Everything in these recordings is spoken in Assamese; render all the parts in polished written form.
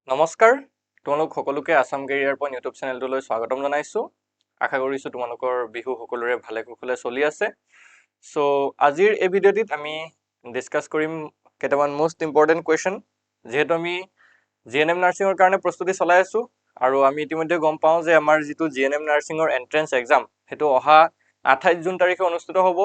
নমস্কাৰ তোমালোক সকলোকে আসাম কেৰিয়াৰ পইণ্ট ইউটিউব চেনেলটোলৈ স্বাগতম জনাইছোঁ। আশা কৰিছোঁ তোমালোকৰ বিহু সকলোৰে ভালে কুশলে চলি আছে। সো আজিৰ এই ভিডিঅ'টিত আমি ডিসকাস কৰিম কেইটামান মোস্ট ইম্পৰ্টেণ্ট কুৱেশ্যন। যেহেতু আমি জিএনএম নাৰ্ছিঙৰ কাৰণে প্ৰস্তুতি চলাই আছোঁ আৰু আমি ইতিমধ্যে গম পাওঁ যে আমাৰ যিটো জিএনএম নাৰ্ছিঙৰ এন্ট্ৰেন্স এক্সাম সেইটো অহা 28 জুন তাৰিখে অনুষ্ঠিত হ'ব।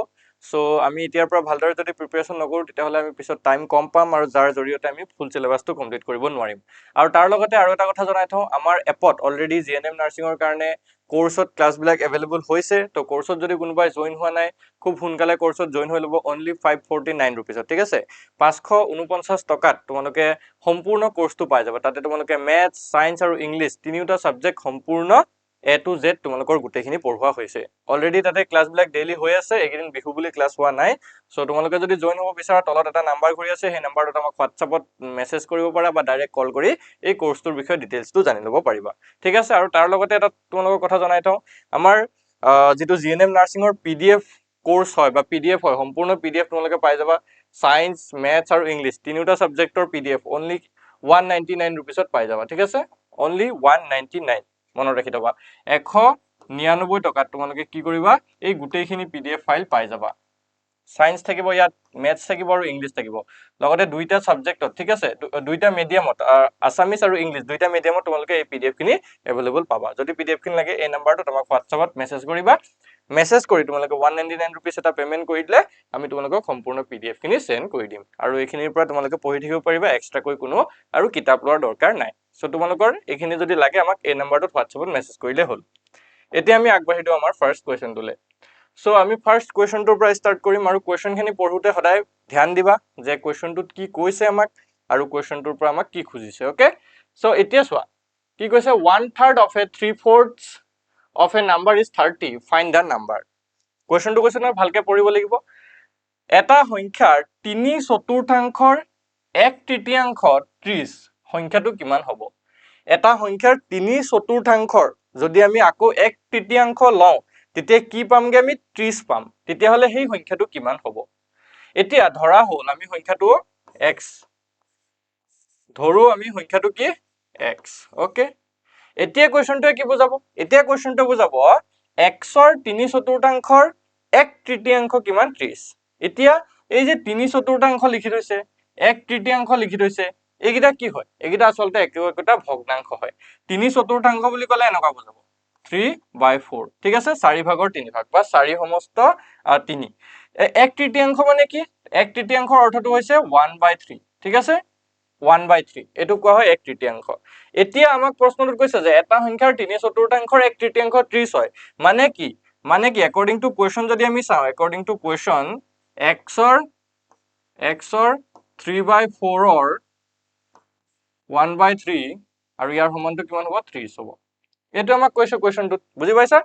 সো আমি এতিয়াৰ পৰা ভালদৰে যদি প্ৰিপাৰেচন নকৰোঁ তেতিয়াহ'লে আমি পিছত টাইম কম পাম আৰু যাৰ জৰিয়তে আমি ফুল সিলেবাসটো কমপ্লিট কৰিব নোৱাৰিম। আৰু তাৰ লগতে আৰু এটা কথা জনাই থওঁ, আমাৰ এপত অলৰেডি জিএনএম নাৰ্ছিঙৰ কাৰণে কোৰ্সত ক্লাছবিলাক এভেইলেবল হৈছে। তো কোৰ্সত যদি কোনোবাই জইন হোৱা নাই খুব সোনকালে কোৰ্সত জইন হৈ ল'ব অনলি 549 ৰুপিছত, ঠিক আছে। 549 টকাত তোমালোকে সম্পূৰ্ণ কোৰ্সটো পাই যাবা। তাতে তোমালোকে মেথছ, সায়েন্স আৰু ইংলিছ তিনিওটা সাবজেক্ট সম্পূৰ্ণ A to Z তোমালোকৰ গোটেইখিনি পঢ়োৱা হৈছে। অলৰেডি তাতে ক্লাছবিলাক ডেইলি হৈ আছে, এইকেইদিন বিহু বুলি ক্লাছ হোৱা নাই। সো তোমালোকে যদি জইন হ'ব বিচাৰা তলত এটা নাম্বাৰ ঘূৰি আছে, সেই নাম্বাৰটোত আমাক হোৱাটছআপত মেছেজ কৰিব পাৰা বা ডাইৰেক্ট কল কৰি এই কোৰ্সটোৰ বিষয়ে ডিটেইলছটো জানি ল'ব পাৰিবা, ঠিক আছে। আৰু তাৰ লগতে এটা তোমালোকৰ কথা জনাই থওঁ, আমাৰ যিটো জিএনএম নাৰ্ছিঙৰ PDF কোৰ্স হয় বা PDF হয়, সম্পূৰ্ণ PDF তোমালোকে পাই যাবা। সায়েন্স, মেথছ আৰু ইংলিছ তিনিওটা সাবজেক্টৰ PDF অনলি 199 ৰুপিছত পাই যাবা, ঠিক আছে। অনলি 199 মনত ৰাখি থবা। 199 টকাত তোমালোকে কি কৰিবা, এই গোটেইখিনি PDF ফাইল পাই যাবা। সায়েন্স থাকিব, ইয়াত মেথছ থাকিব আৰু ইংলিছ থাকিব, লগতে দুইটা সাবজেক্টত, ঠিক আছে, দুইটা মিডিয়ামত, আছামিজ আৰু ইংলিছ দুইটা মিডিয়ামত তোমালোকে এই PDF খিনি এভেইলেবল পাবা। যদি PDF খিনি লাগে এই নাম্বাৰটো তোমাক হোৱাটছআপত মেছেজ কৰিবা। মেছেজ কৰি তোমালোকে 199 ৰুপিছ এটা পেমেন্ট কৰি দিলে আমি তোমালোকক সম্পূৰ্ণ PDF খিনি সেন্ড কৰি দিম। আৰু এইখিনিৰ পৰা তোমালোকে পঢ়ি থাকিব পাৰিবা, এক্সট্ৰাকৈ কোনো আৰু কিতাপ লোৱাৰ দৰকাৰ নাই। সো তোমালোকৰ এইখিনি যদি লাগে আমাক এই নাম্বাৰটোত হোৱাটছআপত মেছেজ কৰিলে হ'ল। এতিয়া আমি আগবাঢ়ি দিওঁ আমাৰ ফাৰ্ষ্ট কুৱেশ্যনটোলৈ। সো আমি ফাৰ্ষ্ট কুৱেশ্যনটোৰ পৰা ষ্টাৰ্ট কৰিম আৰু কুৱেশ্যনখিনি পঢ়োতে সদায় ধ্যান দিবা যে কুৱেশ্যনটোত কি কৈছে আমাক আৰু কুৱেশ্যনটোৰ পৰা আমাক কি খুজিছে। ওকে, সো এতিয়া চোৱা কি কৈছে, 1/3 of a 3/4 of a number is 30, find the number। কুৱেশ্যনটো কৈছে নহয়, ভালকে পঢ়িব লাগিব। এটা সংখ্যাৰ 3/4 1/3 30 সংখ্যাটো কিমান হ'ব? এটা সংখ্যাৰ 3/4 যদি আমি আকৌ 1/3 লওঁ তেতিয়া কি পামগে, আমি 30 পাম। তেতিয়াহ'লে সেই সংখ্যাটো কিমান হ'ব? এতিয়া ধৰা হ'ল আমি সংখ্যাটো x ধৰো, আমি সংখ্যাটো কি x। ওকে, এতিয়া কুৱেশ্যনটোৱে কি বুজাব? এতিয়া কুৱেশ্যনটো বুজাব x ৰ 3/4 1/3 কিমান, 30। এতিয়া এই যে 3/4 লিখি থৈছে, 1/3 লিখি থৈছে, এইকেইটা কি হয়? এইকেইটা আচলতে একোটা ভগ্নাংশ হয়। 3/4 বুলি ক'লে এনেকুৱা বুজাব 3/4, ঠিক আছে, 4 ভাগৰ 3 ভাগ বা 4 সমস্ত 3। 1/3 মানে কি? 1/3 অৰ্থটো হৈছে 1/3, ঠিক আছে, 1/3 এইটো কোৱা হয় 1/3। এতিয়া আমাক প্ৰশ্নটোত কৈছে যে এটা সংখ্যাৰ 3/4 1/3 30 হয়, মানে কি? মানে কি একৰ্ডিং টু কুৱেশ্যন যদি আমি চাওঁ, একৰ্ডিং টু কুৱেশ্যন x ৰ 3/4 1/3 আৰু ইয়াৰ সমানটো কিমান হ'ব, 30 হ'ব। এইটো আমাক কৈছে কুৱেশ্যনটোত, বুজি পাইছা?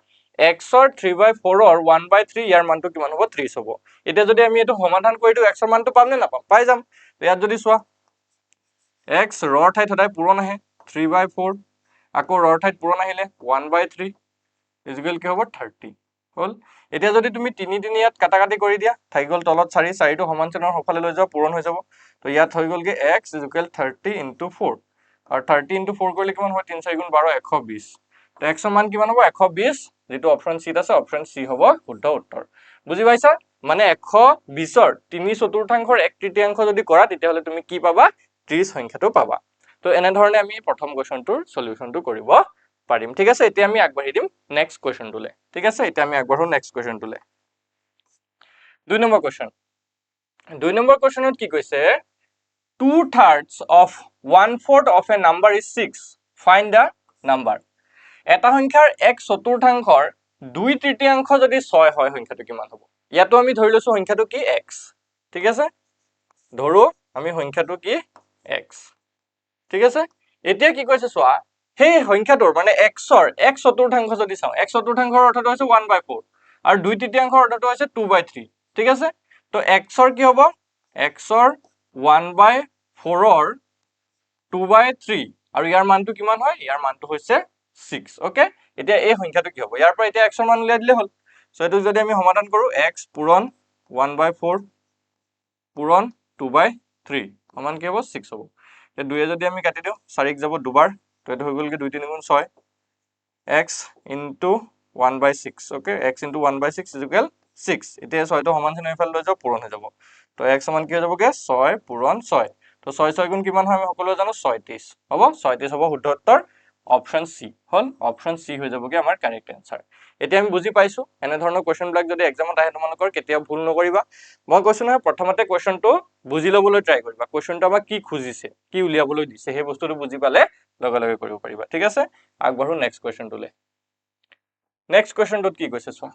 x ৰ 3/4 1/3 ইয়াৰ মানটো কিমান হ'ব, 30 হ'ব। এতিয়া যদি আমি এইটো সমাধান কৰি দিওঁ x ৰ মানটো পাম নে নাপাম? পাই যাম। ইয়াত যদি চোৱা x ৰৰ ঠাইত সদায় পূৰণ আহে, 3/4 আকৌ ৰৰ ঠাইত পূৰণ আহিলে 1/3 ইকুৱেল কি হ'ব, 30 হ'ল। এতিয়া যদি তুমি 3 ইয়াত কাটাকাটি কৰি দিয়া, থাকি গ'ল তলত 4, 4টো সমান চিনৰ সোঁফালে লৈ যাও, পূৰণ হৈ যাব। তো ইয়াত হৈ গ'লগে x ইকুৱেল 30 × 4 আৰু 30 × 4 কৰিলে কিমান হয়, 3 4 গুণ 12 120। তো x ৰ মান কিমান হ'ব, 120, যিটো অপশ্যন চিত আছে, অপশ্যন চি হ'ব শুদ্ধ উত্তৰ। বুজি পাইছা? মানে 120ৰ 3/4 1/3 যদি কৰা তেতিয়াহ'লে তুমি কি পাবা, 30 সংখ্যাটো পাবা। তো এনেধৰণে আমি প্ৰথম কুৱেশ্যনটোৰ সলিউশনটো কৰিব পাৰিম, ঠিক আছে। এতিয়া আমি আগবাঢ়ি দিম নেক্সট কুৱেশ্যনটোলৈ, ঠিক আছে। এতিয়া আমি আগবাঢ়ো নেক্সট কুৱেশ্যনটোলৈ। 2 number question. 2 নম্বৰ কুৱেশ্যনত কি কৈছে, 2/3 of 1/4 of a number is 6, find the number। এটা সংখ্যাৰ 1/4 2/3 যদি 6 হয় সংখ্যাটো কিমান হ'ব? ইয়াতো আমি ধৰি লৈছো সংখ্যাটো কি x, ঠিক আছে, ধৰো আমি সংখ্যাটো কি x, ঠিক আছে। এতিয়া কি কৈছে চোৱা, সেই সংখ্যাটোৰ মানে x ৰ 1/4 যদি চাওঁ, 1/4 অৰ্থটো হৈছে 1/4 আৰু 2/3 অৰ্থটো হৈছে 2/3, ঠিক আছে। তো x ৰ কি হ'ব, x ৰ 1/4 2/3 আৰু ইয়াৰ মানটো কিমান হয়, ইয়াৰ মানটো হৈছে 6। ওকে, এতিয়া এই সংখ্যাটো কি হ'ব, ইয়াৰ পৰা এতিয়া x ৰ মান উলিয়াই দিলে হ'ল। সো এইটো যদি আমি সমাধান কৰো, x পূৰণ 1/4 পূৰণ 2/3 সমান কি হ'ব, 6 হ'ব। এই 2 যদি আমি কাটি দিওঁ 4 যাব দুবাৰ তো এটা হৈ গ'ল কি 2 3 গুণ 6 x into 1/6 okay x into 1/6 equal 6 এতিয়া 6 টো সমান চিহ্ন ইফালে লৈ যাও পূৰণ হৈ যাব তো x সমান কি হৈ যাবগে 6 পূৰণ 6 তো 6 6 গুণ কিমান হয় আমি সকলোৱে জানো 36 হ'ব 36 হ'ব শুদ্ধ উত্তৰ অপচন সি হল অপচন সি হৈ যাবগে আমাৰ কাৰেক্ট আনসাৰ এতিয়া আমি বুজি পাইছো এনে ধৰণৰ কোৱেশ্চন বিলাক যদি এক্সামত আহে তোমালোকৰ কেতিয়া ভুল নকৰিবা মই কৈছো না প্ৰথমতে কোৱেশ্চনটো বুজি লবলৈ ট্ৰাই কৰিবা কোৱেশ্চনটো আমাক কি খুজিছে কি উলিয়াবলৈ দিছে সেই বস্তুটো বুজি পালে লগে লগে কৰিব পাৰিবা ঠিক আছে আগবাঢ়ো নেক্সট কোৱেশ্চনটোলে নেক্সট কোৱেশ্চনটোত কি কৈছে চোৱা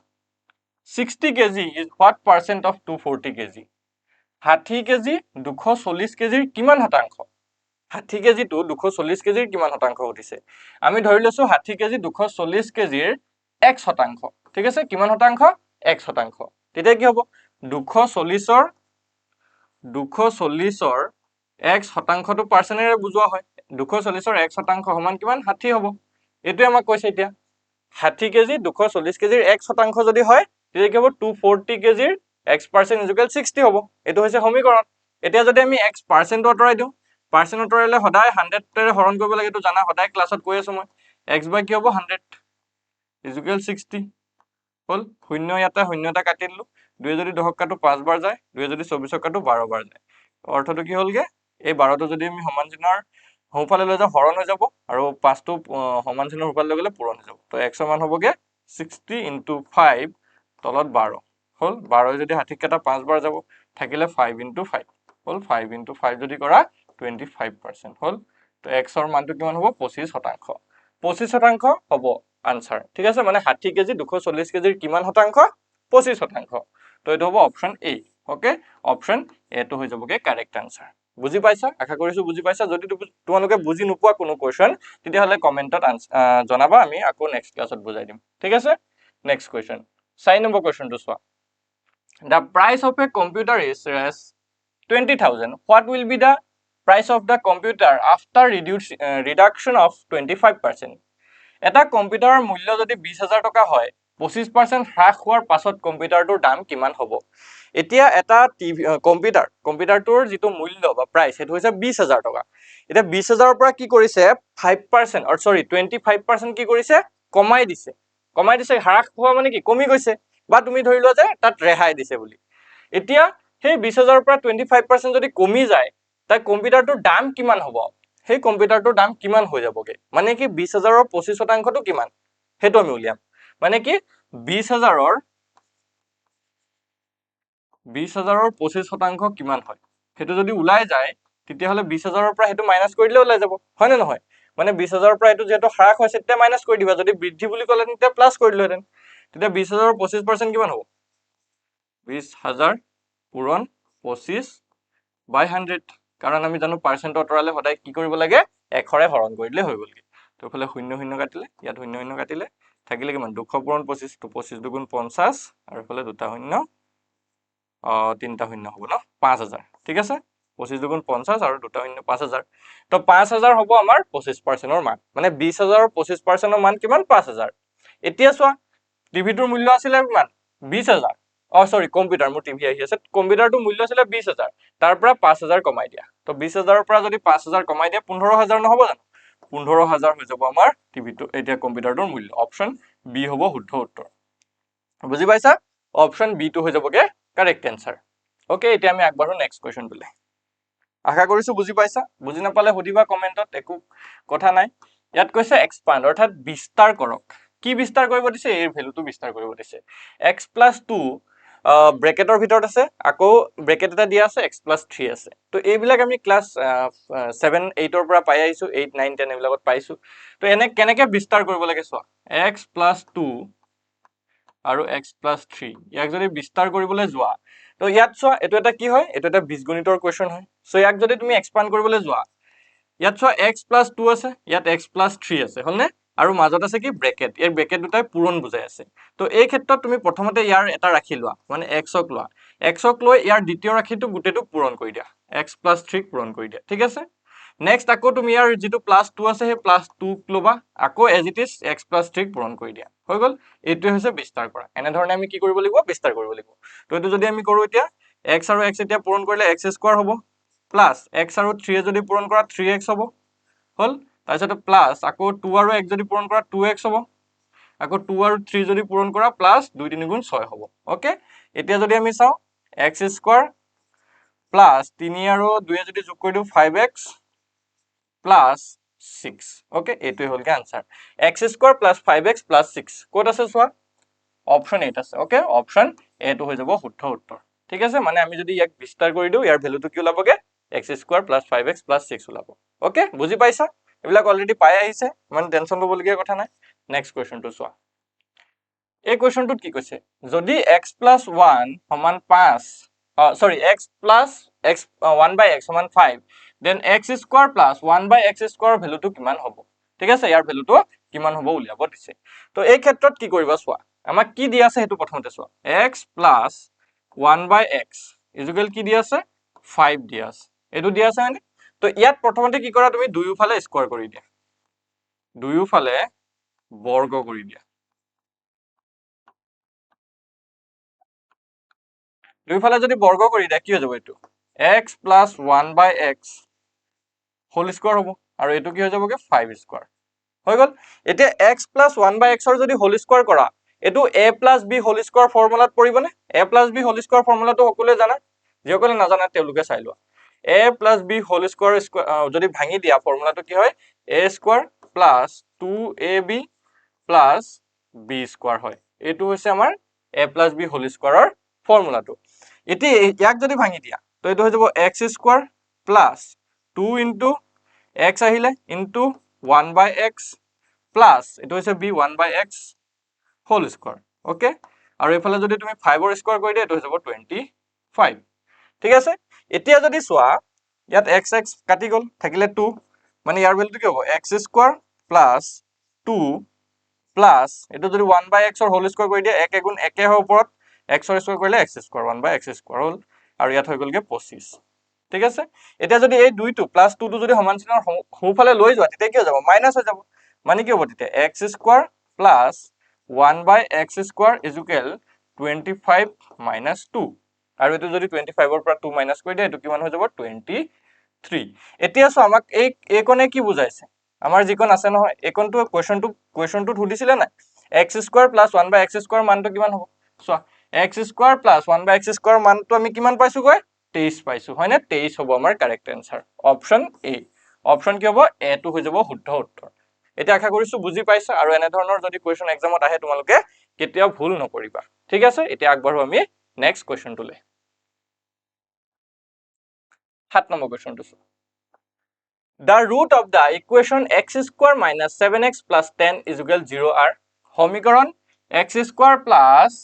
60 kg is what percent of 240 kg 60 kg 240 kg কিমান শতাংশ 60 kg টো 240 kg কিমান শতাংশ উঠিছে আমি ধৰি লৈছো 60 kg 240 kg ৰ 1 শতাংশ ঠিক আছে কিমান শতাংশ 1 শতাংশ তেতিয়া কি হ'ব 240 ৰ 1 শতাংশটো পাৰ্চেন্টেৰে বুজোৱা হয় 240 ৰ 1 শতাংশ সমান কিমান 60 হ'ব এটো আমাক কৈছে এতিয়া 60 kg 240 kg ৰ 1 শতাংশ যদি হয় তেতিয়া কি হ'ব 240 kg ৰ x% 60 হ'ব এটো হৈছে সমীকৰণ এতিয়া যদি আমি x% অতৰাই দিওঁ পাৰ্চেন্ট অতৰাইলে সদায় 100 ৰে হৰণ কৰিব লাগে তো জানা সদায় ক্লাছত কৈ আছো মই x বাই কি হ'ব 100 60 হল শূন্য ইয়াতে শূন্যটা কাটি দিলো 2 যদি 10 কাটো 5 বাৰ যায় 2 যদি 24 কাটো 12 বাৰ যায় অৰ্থটো কি হলগে এই 12 টো যদি আমি সমান চিহ্নৰ সোঁফালে লৈ যাও হৰণ হৈ যাব আৰু 5 টো সমান চিহ্নৰ সোঁফালে লৈ গলে পূৰণ হৈ যাব তো x সমান হ'বগে 60 * 5 তলত 12 হল 12 যদি 60 কাটা 5 বাৰ যাব থাকিলে 5 * 5 হল 5 * 5 যদি কৰা 25% হল তো x ৰ মানটো কিমান হ'ব 25 শতাংশ 25 শতাংশ হ'ব আনসাৰ ঠিক আছে মানে 60 কেজি 240 কেজিৰ কিমান শতাংশ 25 শতাংশ তো এটো হ'ব অপচন এ ওকে অপচন এ টো হৈ যাবগে কাৰেক্ট আনসাৰ বুজি পাইছা আশা কৰিছো বুজি পাইছা যদি তোমালোকে বুজি নোপোৱা কোনো কোৱেশ্চন তেতিয়া হলে কমেন্টত জনাবা আমি আকৌ নেক্সট ক্লাছত বুজাই দিম ঠিক আছে নেক্সট কোৱেশ্চন 4 নম্বৰ কোৱেশ্চনটো চোৱা The price of a computer is 20,000 what will be the price of the computer after reduction of 25% এটা কম্পিউটাৰৰ মূল্য যদি 20000 টকা হয় 25% হ্ৰাস হোৱাৰ পাছত কম্পিউটাৰটোৰ দাম কিমান হ'ব এতিয়া এটা কম্পিউটাৰটোৰ যিটো মূল্য বা প্ৰাইস সেইটো হৈছে 20000 টকা এটা 20000 ৰ পৰা কি কৰিছে 5% অৰ সৰি 25% কি কৰিছে কমাই দিছে হ্ৰাস হোৱা মানে কি কমি গৈছে বা তুমি ধৰি লোৱা যে তাত ৰেহাই দিছে বুলি এতিয়া সেই 20000 ৰ পৰা 25% যদি কমি যায় তাই কম্পিউটাৰটোৰ দাম কিমান হ'ব সেই কম্পিউটাৰটোৰ দাম কিমান হৈ যাবগে মানে কি 20000 ৰ 25% টো কিমান হেতু আমি উলিয়াম মানে কি 20000 ৰ 25% কিমান হয় হেতু যদি উলাই যায় তেতিয়া হলে 20000 ৰ পৰা হেতু মাইনাস কৰি দিলে উলাই যাব হয় না নহয় মানে 20000 ৰ পৰা এটো যেটো হ্ৰাস হৈছে তেতিয়া মাইনাস কৰি দিবা যদি বৃদ্ধি বুলি কলে তেতিয়া প্লাস কৰি দিলেহেঁতেন তেতিয়া 20000 ৰ 25% কিমান হ'ব 20000 পূৰণ 25/100 কাৰণ আমি জানো পাৰ্চেন্ট অতৰালে সদায় কি কৰিব লাগে 100ৰে হৰণ কৰিলে হৈ গলগে তো ফলে 0 কাটিলে ইয়াত 0 কাটিলে থাকিলে কিমান 200 পূৰণ 25 তো 25 দুগুণ 50 আৰু ফলে দুটা শূন্য তিনটা শূন্য হ'ব ন 5000 ঠিক আছে 25 দুগুণ 50 আৰু দুটা শূন্য 5000 তো 5000 হ'ব আমাৰ 25% ৰ মান মানে 20000 ৰ 25% ৰ মান কিমান 5000 এতিয়া চোৱা টিভিটোৰ মূল্য আছিল কিমান 20000 সৰি কম্পিউটাৰ মোৰ টিভি আহি আছে কম্পিউটাৰটোৰ মূল্য আছিল 20000 তাৰ পৰা 5000 কমাই দিয়া তো 20000 ৰ পৰা যদি 5000 কমাই দিয়া 15000 নহব জানো 15000 হৈ যাব আমাৰ টিভিটো এতিয়া কম্পিউটাৰটোৰ মূল্য অপচন বি হ'ব শুদ্ধ উত্তৰ বুজি পাইছা অপচন বি টো হৈ যাবগে কাৰেক্ট আনসাৰ ওকে এতিয়া আমি আগবাঢ়ো নেক্সট কোৱেশ্চন তোলে আশা কৰিছো বুজি পাইছা বুজি নাপালে হুদিবা কমেন্টত একো কথা নাই ইয়াত কৈছে এক্সপান্ড অৰ্থাৎ বিস্তাৰ কৰক কি বিস্তাৰ কৰিব দিছে এৰ ভ্যালুটো বিস্তাৰ কৰিব দিছে x + 2 ব্ৰেকেটৰ ভিতৰত আছে আকৌ ব্ৰেকেট এটা দিয়া আছে x + 3 আছে তো এইবিলাক আমি ক্লাস 7 8 ৰ পৰা পাই আইছো 8 9 10 এইবিলাকত পাইছো তো এনে কেনেকে বিস্তাৰ কৰিব লাগে চোৱা x + 2 আৰু x + 3 ইয়াক যদি বিস্তাৰ কৰিবলৈ যোৱা তো ইয়াত চোৱা এটো এটা কি হয় এটো এটা বীজগণিতৰ কোৱেশ্চন হয় সো ইয়াক যদি তুমি এক্সপান্ড কৰিবলৈ যোৱা ইয়াত চোৱা x + 2 আছে ইয়াত x + 3 আছে হলনে আৰু মাজত আছে কি ব্ৰেকেট এই ব্ৰেকেট দুটাই পূৰণ বুজাই আছে তো এই ক্ষেত্ৰত তুমি প্ৰথমতে ইয়াৰ এটা ৰাখি লোৱা মানে x ক লোৱা x ক লৈ ইয়াৰ দ্বিতীয় ৰাখিটো গুটেটো পূৰণ কৰি দিয়া x + 3 পূৰণ কৰি দিয়া ঠিক আছে নেক্সট আকৌ তুমি ইয়াৰ যেটো +2 আছে হে +2 লবা আকৌ এজ ইট ইজ x + 3 পূৰণ কৰি দিয়া হৈ গল এটো হৈছে বিস্তাৰ কৰা এনে ধৰণে আমি কি কৰিব লাগিব বিস্তাৰ কৰিব লাগিব তো এটো যদি আমি কৰো এতিয়া x আৰু x এতিয়া পূৰণ কৰিলে x² হ'ব প্লাছ x আৰু 3 যদি পূৰণ কৰা 3x হ'ব হ'ল তাৰপিছত প্লাছ আকৌ 2 আৰু 1 যদি পূৰণ কৰা 2x হ'ব আকৌ 2 আৰু 3 যদি পূৰণ কৰা প্লাছ 2 3 গুণ 6 হ'ব ওকে এতিয়া যদি আমি চাওঁ x স্কয়াৰ প্লাছ 3 আৰু 2 যদি যোগ কৰি দিওঁ 5x প্লাছ 6 ওকে এইটোৱে হ'ল কি answer x square plus 5x plus 6 ক'ত আছে চোৱা অপশন 8 আছে ওকে অপশন এ টো হৈ যাব শুদ্ধ উত্তৰ ঠিক আছে মানে আমি যদি ইয়াক বিস্তাৰ কৰি দিওঁ ইয়াৰ ভ্যালুটো কি ওলাবগে x square plus 5x plus 6 ওলাব ওকে বুজি পাইছা এবিলাক অলৰেডি পাই আহিছে মানে টেনচন ল'বলগীয়া কথা নাই নেক্সট কোৱেশ্চনটো চোৱা এই কোৱেশ্চনটোত কি কৈছে যদি x + 1 সমান 5 সৰি x + x 1/x সমান 5 then x square plus 1/x square ভ্যালুটো কিমান হ'ব ঠিক আছে ইয়াৰ ভ্যালুটো কিমান হ'ব উলিয়াব দিছে তো এই ক্ষেত্ৰত কি কৰিবা চোৱা আমাক কি দিয়া আছে হেতু প্ৰথমতে চোৱা x + 1/x ইকুৱেল কি দিয়া আছে 5 দিয়া আছে এটো দিয়া আছে মানে তো ইয়াত প্ৰথমতে কি কৰা তুমি দুয়োফালে স্কয়াৰ কৰি দিয়া দুয়োফালে বৰ্গ কৰি দিয়া দুয়োফালে যদি বৰ্গ কৰি দিয়া কি হৈ যাব এটো x + 1/x হোল স্কয়াৰ হ'ব আৰু এটো কি হৈ যাবগে 5 স্কয়াৰ হৈ গল এতিয়া x + 1/x ৰ যদি হোল স্কয়াৰ কৰা এটো a + b হোল স্কয়াৰ ফৰ্মুলাত পৰিবনে a + b হোল স্কয়াৰ ফৰ্মুলাটো সকলোৱে জানা যিসকলে নাজানে তেওঁলোকে চাই লোৱা a + b হোল স্কয়াৰ যদি ভাঙি দিয়া ফৰ্মুলাটো কি হয় a square + 2ab + b square হয় এটো হৈছে আমাৰ a + b হোল স্কয়াৰৰ ফৰ্মুলাটো এতিয়া ইয়াক যদি ভাঙি দিয়া তো এটো হৈ যাব x স্কয়াৰ + 2 * x আহিলে ইনটু 1/x প্লাস এটো হৈছে b 1/x whole square okay আৰু এফালে যদি তুমি 5 ৰ স্কয়াৰ কৰি দিয়া এটো হৈ যাব 25 ঠিক আছে এতিয়া যদি চোৱা ইয়াত x x কাটি গল থাকিলে 2 মানে ইয়াৰ ভ্যালুটো কি হ'ব x স্কয়াৰ + 2 প্লাস এটো যদি 1/x ৰ হোল স্কয়াৰ কৰি দিয়া 1 গুণ 1 হয় ওপৰত x ৰ স্কয়াৰ কৰিলে x স্কয়াৰ 1/x স্কয়াৰ হ'ল আৰু ইয়াত হৈ গলগে 25 ঠিক আছে এতিয়া যদি এই দুইটো প্লাস 2 টো যদি সমান চিনৰ সোঁফালে লৈ যোৱা তেতিয়া কি হৈ যাব মাইনাস হৈ যাব মানে কি হ'ব তেতিয়া x square plus 1/x square equal 25 minus 2 আৰু এটো যদি 25 ৰ পৰা 2 মাইনাস কৰি দিয়া এটো কিমান হৈ যাব 23 এতিয়া সো আমাক এই কোনে কি বুজাইছে আমাৰ যিকোন আছে নহয় এইকোনটো কোৱেশ্চনটো সুধিছিলে না x square plus 1/x square মানটো কিমান হ'ব so x square plus 1/x square মানটো আমি কিমান পাইছো গৈ 23 পাইছো হয়নে 23 হ'ব আমাৰ correct answer option A option কি হ'ব এ টো হৈ যাব শুদ্ধ উত্তৰ এটা আশা কৰিছো বুজি পাইছা আৰু এনে ধৰণৰ যদি কোৱেশ্চন এক্সামত আহে তোমালোকে কেতিয়াও ভুল নকৰিবা ঠিক আছে এতিয়া আগবাঢ়ো আমি নেক্সট কোৱেশ্চনটোলে 7 নম্বৰ কোৱেশ্চনটো The root of the equation x square minus 7x plus 10 is equal 0 are সমীকৰণ x square plus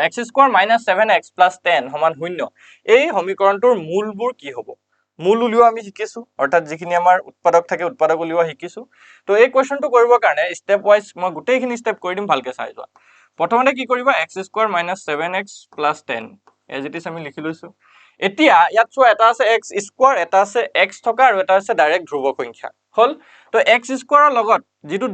x square minus 7x plus 10 সমান 0 এই সমীকৰণটোৰ মূলবোৰ কি হ'ব মূল উলিওৱা আমি শিকিছো অৰ্থাৎ যিখিনি আমাৰ উৎপাদক থাকে উৎপাদক উলিওৱা শিকিছো তো এই কোৱেশ্চনটো কৰিবৰ কাৰণে স্টেপ ওয়াইজ মই গোটেইখিনি স্টেপ কৰি দিম ভালকে চাই যোৱা প্ৰথমতে কি কৰিবা x square minus 7x plus 10 as it is আমি লিখি লৈছো এতিয়া ইয়াত চোৱা এটা আছে x স্কয়াৰ এটা আছে x থকা আৰু এটা আছে ডাইৰেক্ট ধ্ৰুব সংখ্যা হল তো x স্কয়াৰৰ লগত যেটো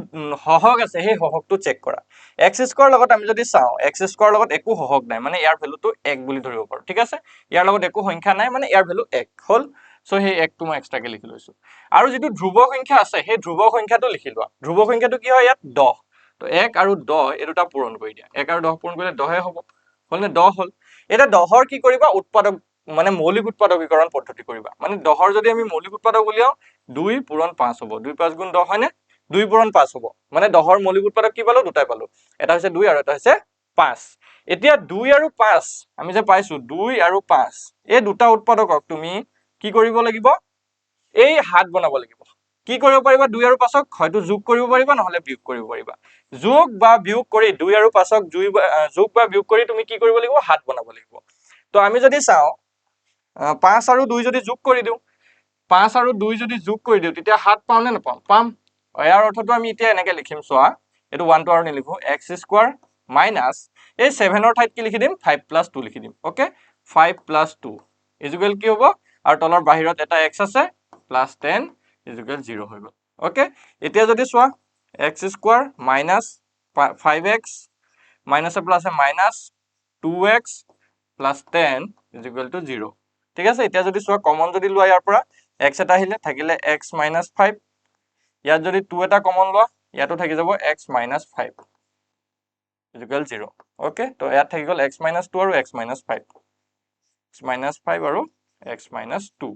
হহক আছে সেই হহকটো চেক কৰা x স্কয়াৰৰ লগত আমি যদি চাও x স্কয়াৰৰ লগত একো হহক নাই মানে ইয়াৰ ভ্যালুটো 1 বুলি ধৰিব পাৰো ঠিক আছে ইয়াৰ লগত একো সংখ্যা নাই মানে ইয়াৰ ভ্যালু 1 হল সো সেই 1 টো মই এক্সট্ৰাকে লিখি লৈছো আৰু যেটো ধ্ৰুব সংখ্যা আছে সেই ধ্ৰুব সংখ্যাটো লিখি লোৱা ধ্ৰুব সংখ্যাটো কি হয় ইয়াত 10 তো 1 আৰু 10 এই দুটা পূৰণ কৰি দিয়া 1 আৰু 10 পূৰণ কৰিলে 10 হ'ব হলনে 10 হল এটা 10 ৰ কি কৰিবা উৎপাদক মানে মৌলিক উৎপাদকীকৰণ পদ্ধতি কৰিবা মানে 10 ৰ যদি আমি মৌলিক উৎপাদক উলিয়াও 2 পূৰণ 5 হ'ব 2 5 গুণ 10 হয়নে 2 পূৰণ 5 হ'ব মানে 10 ৰ মৌলিক উৎপাদক কি পালো দুটাই পালো এটা হৈছে 2 আৰু এটা হৈছে 5 এতিয়া 2 আৰু 5 আমি যে পাইছো 2 আৰু 5 এই দুটা উৎপাদকক তুমি কি কৰিব লাগিব এই হাত বনাব লাগিব কি কৰিব পাৰিবা 2 আৰু 5ক হয়তো যোগ কৰিব পাৰিবা নহলে বিয়োগ কৰিব পাৰিবা যোগ বা বিয়োগ কৰি 2 আৰু 5ক যোগ বা বিয়োগ কৰি তুমি কি কৰিব লাগিব হাত বনাব লাগিব তো আমি যদি চাও 5 আৰু 2 যদি যোগ কৰি দিও 5 আৰু 2 যদি যোগ কৰি দিও তেতিয়া 7 পাও নে নাপাও পাম ইয়াৰ অৰ্থটো আমি এতিয়া এনেকে লিখিম চোৱা এটো 1 টো আৰু নিলিখো x স্কয়াৰ মাইনাস এই 7 ৰ ঠাইত কি লিখি দিম 5 + 2 লিখি দিম ওকে 5 + 2 ইকুৱেল কি হ'ব আৰু তলৰ বাহিৰত এটা x আছে +10 ইকুৱেল 0 হৈ গল ওকে এতিয়া যদি চোৱা x square minus 5x minus plus minus 2x plus 10 is equal to 0 ঠিক আছে এতিয়া যদি চোৱা কমন যদি লোৱা ইয়াৰ পৰা x এটা আহিলে থাকিলে x - 5 ইয়াত যদি 2 এটা কমন লোৱা ইয়াতো থাকি যাব x - 5 ইকুৱেল 0 ওকে তো ইয়াত থাকি গল x - 2 আৰু x - 5 x - 5 আৰু x - 2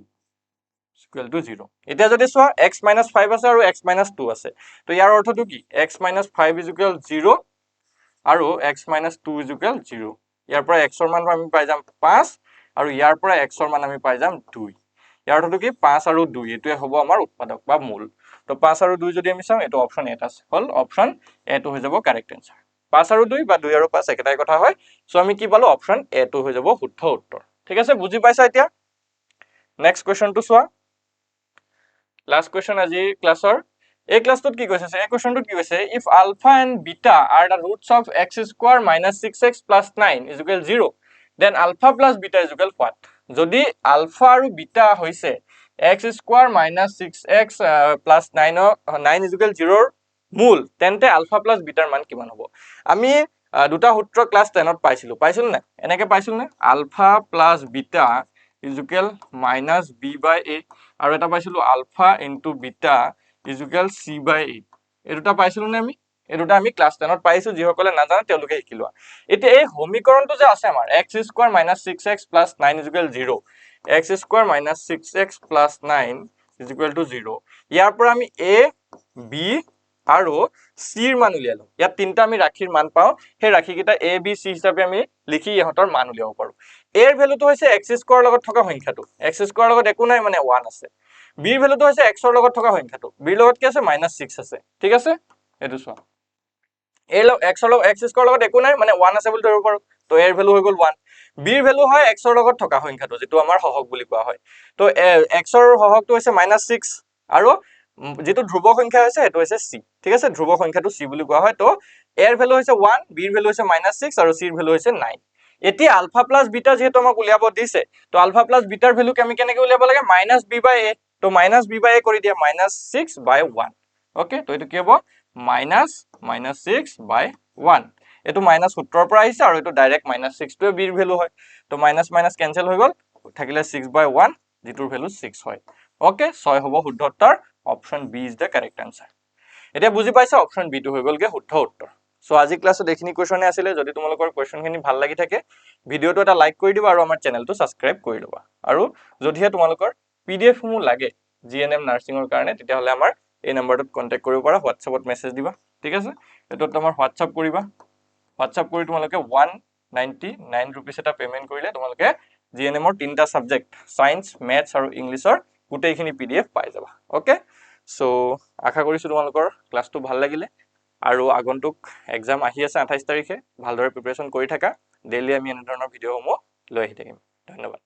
ইকুৱেল টু 0 এতিয়া যদি চোৱা x - 5 আছে আৰু x - 2 আছে তো ইয়াৰ অৰ্থটো কি x - 5 ইকুৱেল 0 আৰু x - 2 ইকুৱেল 0 ইয়াৰ পৰা x ৰ মান আমি পাই যাম 5 আৰু ইয়াৰ পৰা x ৰ মান আমি পাই যাম 2 ইয়াৰ অৰ্থটো কি 5 আৰু 2 এটোৱে হ'ব আমাৰ উৎপাদক বা মূল তো 5 আৰু 2 যদি আমি চাওঁ এটো অপচন এটা হল অপচন এ টো হৈ যাব কাৰেক্ট আনসাৰ 5 আৰু 2 বা 2 আৰু 5 একেটাই কথা হয় সো আমি কি পালো অপচন এ টো হৈ যাব শুদ্ধ উত্তৰ ঠিক আছে বুজি পাইছা এতিয়া নেক্সট কোৱেশ্চনটো চোৱা লাষ্ট কোৱেশ্চন আজি ক্লাছৰ এই ক্লাছটোত কি কৈছে এই কোৱেশ্চনটোত কি কৈছে if alpha and beta are the roots of x square - 6x + 9 equal 0 then alpha plus beta equal what যদি আলফা আৰু বিটা হৈছে x স্কয়াৰ - 6x + 9 ইকুৱেল 0 ৰ মূল তেন্তে আলফা প্লাস বিটাৰ মান কিমান হ'ব আমি দুটা সূত্ৰ ক্লাস 10 ত পাইছিল না এনেকে পাইছিল না ULFA plus beta equal -b/a আৰু এটা পাইছিলো ULFA into beta equal c/a এই দুটা পাইছিলো নে আমি এই দুটা আমি ক্লাস 10 ত পাইছো যিসকলে নাজানে তেওঁলোকে শিকিলোৱা এতিয়া এই সমীকৰণটো যে আছে আমাৰ x square - 6x + 9 equal 0 x square - 6x + 9 equal to 0 ইয়াৰ পৰা আমি a b আৰু c ৰ মান উলিয়ালো ইয়াত তিনটা আমি ৰাশিৰ মান পাও সেই ৰাশি কিটা a b c হিচাপে আমি লিখি ইহঁতৰ মান উলিয়াব পাৰো a ৰ ভ্যালুটো হৈছে x স্কয়াৰ লগত থকা সংখ্যাটো x স্কয়াৰ লগত একো নাই মানে 1 আছে b ৰ ভ্যালুটো হৈছে x ৰ লগত থকা সংখ্যাটো b ৰ লগত কি আছে -6 আছে ঠিক আছে এটো চোৱা a লগ x ৰ লগত x স্কয়াৰ লগত একো নাই মানে 1 আছে বুলি ধৰিব পাৰো তো a ৰ ভ্যালু হৈ গল 1 b ৰ ভ্যালু হয় x ৰ লগত থকা সংখ্যাটো যেটো আমাৰ হহক বুলি কোৱা হয় তো x ৰ হহকটো হৈছে -6 আৰু যেটো ধ্ৰুব সংখ্যা হৈছে এটো হৈছে c ঠিক আছে ধ্ৰুব সংখ্যাটো c বুলি কোৱা হয় তো a ৰ ভ্যালু হৈছে 1 b ৰ ভ্যালু হৈছে -6 আৰু c ৰ ভ্যালু হৈছে 9 এতিয়া আলফা প্লাস বিটা যেহেতু আমাক উলিয়াব দিছে তো আলফা প্লাস বিটাৰ ভ্যালু আমি কেনেকৈ উলিয়াব লাগে -b/a তো -b/a কৰি দিয়া -6/1 ওকে তো এটো কি হ'ব -6/1 এটো মাইনাস সূত্ৰৰ পৰা আহিছে আৰু এটো ডাইৰেক্ট -6 টোৱে b ৰ ভ্যালু হয় তো মাইনাস মাইনাস কেনসেল হৈ গল থাকিলে 6/1 যেটোৰ ভ্যালু 6 হয় ওকে 6 হ'ব শুদ্ধ উত্তৰ option B is the correct answer এতিয়া বুজি পাইছা অপচন বি টো হৈ গলগে শুদ্ধ উত্তৰ সো আজি ক্লাছত এইখিনি কোৱেশ্চনে আছিল যদি তোমালোকৰ কোৱেশ্চনখিনি ভাল লাগি থাকে ভিডিওটো এটা লাইক কৰি দিবা আৰু আমাৰ চেনেলটো সাবস্ক্ৰাইব কৰি লবা আৰু যদিহে তোমালোকৰ পিডিএফ সমূহ লাগে জিএনএম নাৰ্সিংৰ কাৰণে তেতিয়া হলে আমাৰ এই নম্বৰটোত কন্টাক্ট কৰিব পাৰা হোৱাটছএপত মেছেজ দিবা ঠিক আছে এটোত তোমাৰ হোৱাটছএপ কৰিবা হোৱাটছএপ কৰি তোমালোকে 199 रुपीस এটা পেমেন্ট কৰিলে তোমালোকে জিএনএমৰ তিনটা সাবজেক্ট সায়েন্স ম্যাথছ আৰু ইংলিশৰ গোটেইখিনি পিডিএফ পাই যাবা ওকে সো আশা কৰিছো তোমালোকৰ ক্লাছটো ভাল লাগিলে আৰু আগন্তুক এক্সাম আহি আছে 28 তাৰিখে ভালদৰে প্ৰিপাৰেচন কৰি থাকা ডেইলি আমি এনে ধৰণৰ ভিডিওসমূহ লৈ আহি থাকিম ধন্যবাদ